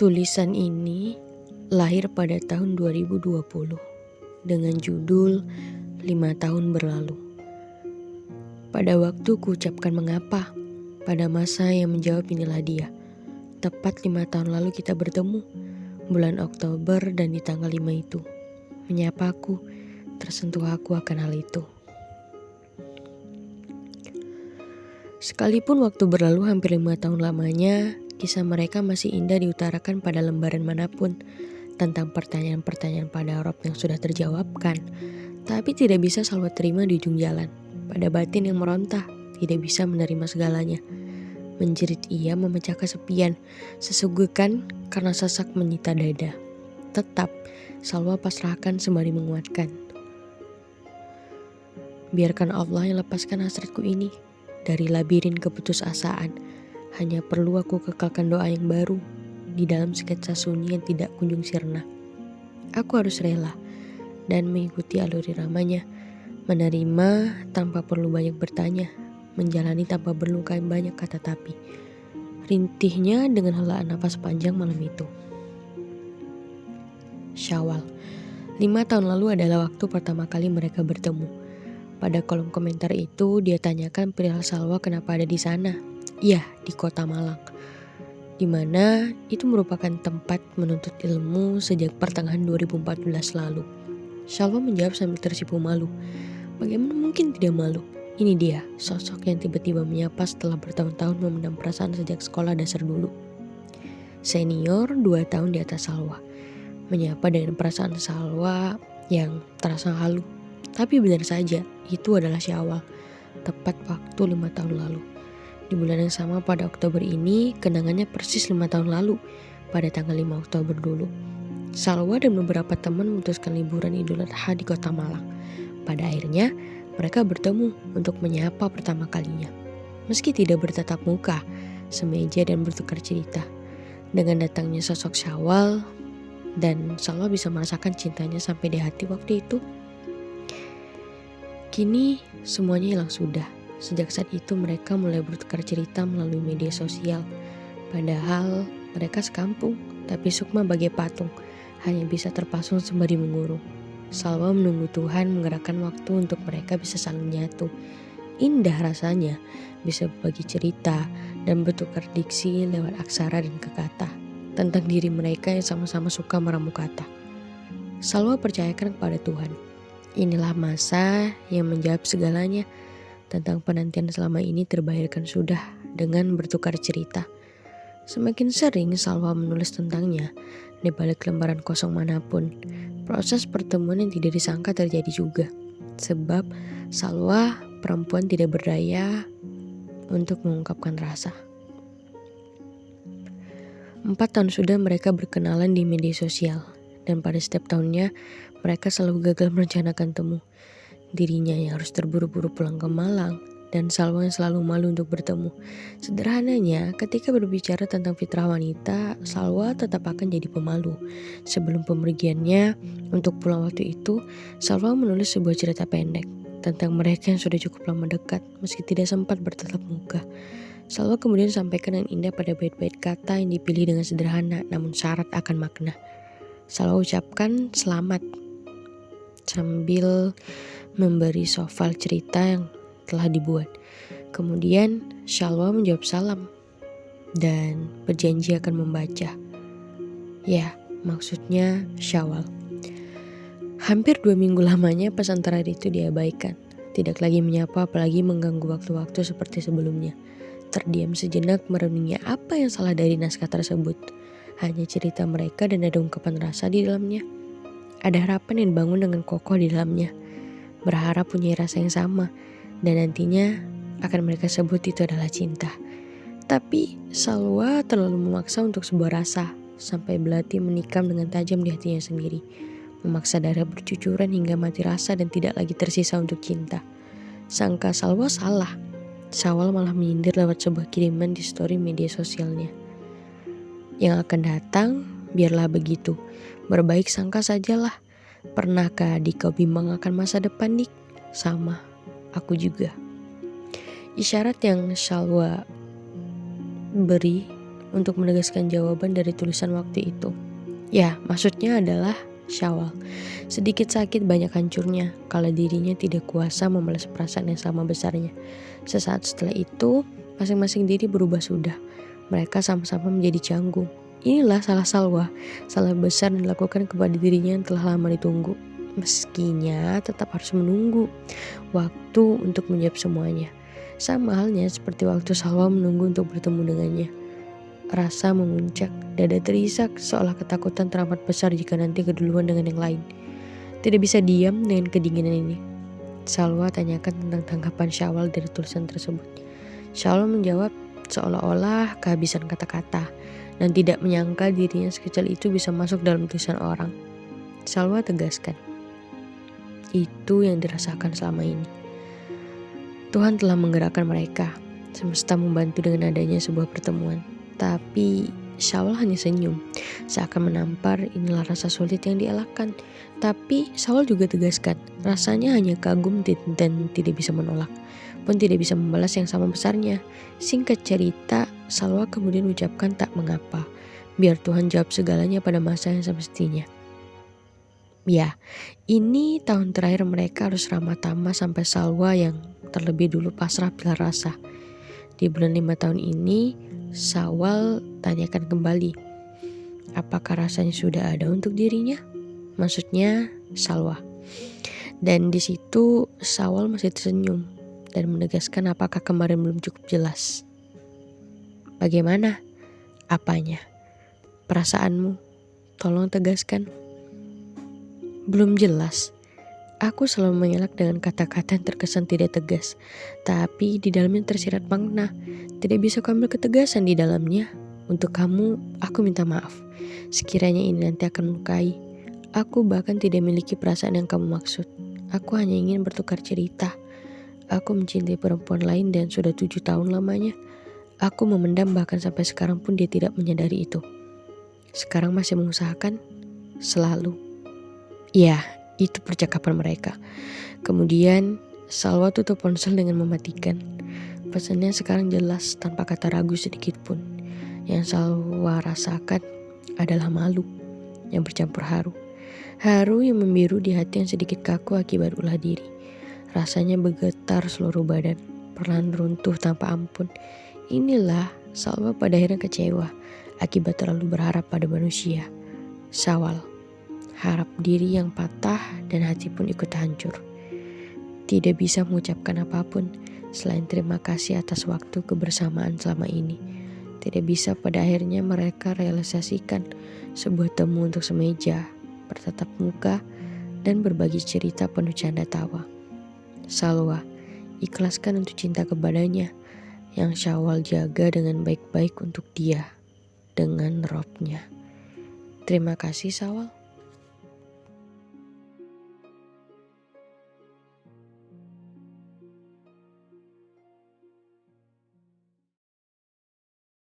Tulisan ini lahir pada tahun 2020 dengan judul 5 tahun berlalu. Pada waktu kuucapkan mengapa, pada masa yang menjawab inilah dia. Tepat 5 tahun lalu kita bertemu, bulan Oktober dan di tanggal 5 itu. Menyapaku, tersentuh aku akan hal itu. Sekalipun waktu berlalu hampir 5 tahun lamanya, kisah mereka masih indah diutarakan pada lembaran manapun tentang pertanyaan-pertanyaan pada Rob yang sudah terjawabkan, tapi tidak bisa Salwa terima di ujung jalan. Pada batin yang merontah, tidak bisa menerima segalanya. Menjerit ia memecah kesepian, sesugukan karena sesak menyita dada. Tetap, Salwa pasrahkan sembari menguatkan. Biarkan Allah yang lepaskan hasratku ini dari labirin keputusasaan. Hanya perlu aku kekalkan doa yang baru di dalam sketsa sunyi yang tidak kunjung sirna. Aku harus rela dan mengikuti alur iramanya, menerima tanpa perlu banyak bertanya, menjalani tanpa perlu banyak kata tapi. Rintihnya dengan helaan nafas panjang malam itu. Syawal, 5 tahun lalu adalah waktu pertama kali mereka bertemu. Pada kolom komentar itu dia tanyakan perihal Salwa kenapa ada di sana. Iya, di kota Malang, di mana itu merupakan tempat menuntut ilmu sejak pertengahan 2014 lalu. Salwa menjawab sambil tersipu malu. Bagaimana mungkin tidak malu? Ini dia, sosok yang tiba-tiba menyapa setelah bertahun-tahun memendam perasaan sejak sekolah dasar dulu. Senior 2 tahun di atas Salwa. Menyapa dengan perasaan Salwa yang terasa halu. Tapi benar saja, itu adalah Syawal, tepat waktu 5 tahun lalu. Di bulan yang sama pada Oktober ini, kenangannya persis 5 tahun lalu, pada tanggal 5 Oktober dulu. Salwa dan beberapa teman memutuskan liburan Idul Adha di kota Malang. Pada akhirnya, mereka bertemu untuk menyapa pertama kalinya. Meski tidak bertatap muka, semeja dan bertukar cerita. Dengan datangnya sosok Syawal, dan Salwa bisa merasakan cintanya sampai di hati waktu itu. Kini semuanya hilang sudah. Sejak saat itu mereka mulai bertukar cerita melalui media sosial. Padahal mereka sekampung, tapi Sukma bagai patung, hanya bisa terpasung sembari mengurung. Salwa menunggu Tuhan menggerakkan waktu untuk mereka bisa saling nyatu. Indah rasanya bisa berbagi cerita dan bertukar diksi lewat aksara dan kekata tentang diri mereka yang sama-sama suka meramu kata. Salwa percayakan kepada Tuhan. Inilah masa yang menjawab segalanya. Tentang penantian selama ini terbayarkan sudah dengan bertukar cerita. Semakin sering Salwa menulis tentangnya di balik lembaran kosong manapun. Proses pertemuan yang tidak disangka terjadi juga. Sebab Salwa perempuan tidak berdaya untuk mengungkapkan rasa. 4 tahun sudah mereka berkenalan di media sosial. Dan pada setiap tahunnya mereka selalu gagal merencanakan temu. Dirinya yang harus terburu-buru pulang ke Malang dan Salwa yang selalu malu untuk bertemu. Sederhananya, ketika berbicara tentang fitrah wanita, Salwa tetap akan jadi pemalu. Sebelum pemergiannya untuk pulang waktu itu, Salwa menulis sebuah cerita pendek tentang mereka yang sudah cukup lama dekat meski tidak sempat bertatap muka. Salwa kemudian sampaikan dengan indah pada bait-bait kata yang dipilih dengan sederhana namun syarat akan makna. Salwa ucapkan selamat sambil memberi soal cerita yang telah dibuat. Kemudian Salwa menjawab salam dan berjanji akan membaca. Ya, maksudnya Syawal. Hampir 2 minggu lamanya pesan terakhir itu diabaikan. Tidak lagi menyapa apalagi mengganggu waktu-waktu seperti sebelumnya. Terdiam sejenak merenungi apa yang salah dari naskah tersebut. Hanya cerita mereka dan ada ungkapan rasa di dalamnya. Ada harapan yang dibangun dengan kokoh di dalamnya. Berharap punya rasa yang sama dan nantinya akan mereka sebut itu adalah cinta. Tapi Salwa terlalu memaksa untuk sebuah rasa sampai belati menikam dengan tajam di hatinya sendiri. Memaksa darah bercucuran hingga mati rasa dan tidak lagi tersisa untuk cinta. Sangka Salwa salah. Syawal malah menyindir lewat sebuah kiriman di story media sosialnya. Yang akan datang biarlah begitu. Berbaik sangka sajalah. Pernahkah adik kau bimbang akan masa depan, Dik? Sama, aku juga. Isyarat yang Salwa beri untuk menegaskan jawaban dari tulisan waktu itu. Ya, maksudnya adalah Syawal. Sedikit sakit banyak hancurnya kalau dirinya tidak kuasa membalas perasaan yang sama besarnya. Sesaat setelah itu, masing-masing diri berubah sudah. Mereka sama-sama menjadi canggung. Inilah salah Salwa, salah besar yang dilakukan kepada dirinya yang telah lama ditunggu. Meskinya tetap harus menunggu waktu untuk menjawab semuanya. Sama halnya seperti waktu Salwa menunggu untuk bertemu dengannya. Rasa memuncak, dada terisak seolah ketakutan teramat besar jika nanti keduluan dengan yang lain. Tidak bisa diam dengan kedinginan ini. Salwa tanyakan tentang tanggapan Syawal dari tulisan tersebut. Syawal menjawab seolah-olah kehabisan kata-kata dan tidak menyangka dirinya sekecil itu bisa masuk dalam tulisan orang. Salwa tegaskan, itu yang dirasakan selama ini. Tuhan telah menggerakkan mereka, semesta membantu dengan adanya sebuah pertemuan. Tapi Syawal hanya senyum, seakan menampar inilah rasa sulit yang dielakkan. Tapi Syawal juga tegaskan, rasanya hanya kagum dan tidak bisa menolak, pun tidak bisa membalas yang sama besarnya. Singkat cerita, Salwa kemudian ucapkan tak mengapa, biar Tuhan jawab segalanya pada masa yang semestinya. Ya, ini tahun terakhir mereka harus ramah tamah sampai Salwa yang terlebih dulu pasrah bila rasa. Di bulan 5 tahun ini, Syawal tanyakan kembali, apakah rasanya sudah ada untuk dirinya? Maksudnya Salwa. Dan di situ Syawal masih tersenyum dan menegaskan apakah kemarin belum cukup jelas. Bagaimana? Apanya? Perasaanmu? Tolong tegaskan. Belum jelas. Aku selalu mengelak dengan kata-kata yang terkesan tidak tegas, tapi di dalamnya tersirat makna. Tidak bisa kuambil ketegasan di dalamnya. Untuk kamu, aku minta maaf. Sekiranya ini nanti akan melukai. Aku bahkan tidak memiliki perasaan yang kamu maksud. Aku hanya ingin bertukar cerita. Aku mencintai perempuan lain dan sudah 7 tahun lamanya. Aku memendam bahkan sampai sekarang pun dia tidak menyadari itu. Sekarang masih mengusahakan? Selalu. Ya, itu percakapan mereka. Kemudian Salwa tutup ponsel dengan mematikan. Pesannya sekarang jelas tanpa kata ragu sedikit pun. Yang Salwa rasakan adalah malu yang bercampur haru. Haru yang membiru di hati yang sedikit kaku akibat ulah diri. Rasanya bergetar seluruh badan, perlahan runtuh tanpa ampun. Inilah Salwa pada akhirnya kecewa akibat terlalu berharap pada manusia. Syawal, harap diri yang patah dan hati pun ikut hancur. Tidak bisa mengucapkan apapun selain terima kasih atas waktu kebersamaan selama ini. Tidak bisa pada akhirnya mereka realisasikan sebuah temu untuk semeja, bertatap muka, dan berbagi cerita penuh canda tawa. Salwa, ikhlaskan untuk cinta kepadanya yang Syawal jaga dengan baik-baik untuk dia dengan robnya. Terima kasih Syawal.